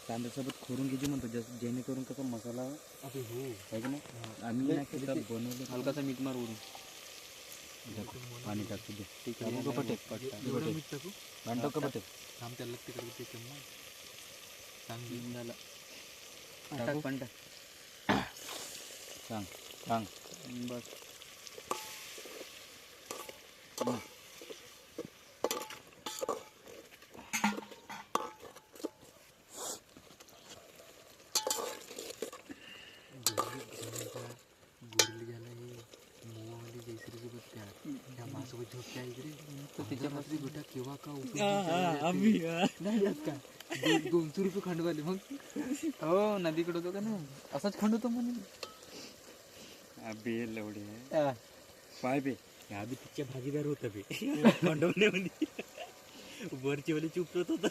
कांद्यासोबत खोडून घ्यायची म्हणतो जेणेकरून कसा मसाला अबे हो आहे की नाही. आम्ही नाही केलं, बनवलं हलकासा मीठ मार उडून पाणी टाकतो दे. ठीक आहे कपटे एवढं मीठ टाकू घंटा कपटे थांब त्याला तिकडे ते चम्मच चांगली झाला टाक पण टाक सांग सांग बस. गोरली झाला हे मोवाली जैसरीची बघत्या त्या मासोबत झोपत्या इकडे तर त्याच्यामध्ये गोटा केव्हा का नाही जात का 200 रुपये खंडवाले मग हो नदीकडे होतो का नाही असाच खंड होतो म्हणून बे लवडे पाय बे ह्या बी तिच्या भागीदार होतं बे खंडवण्यामध्ये वरची वाली चुपत होता.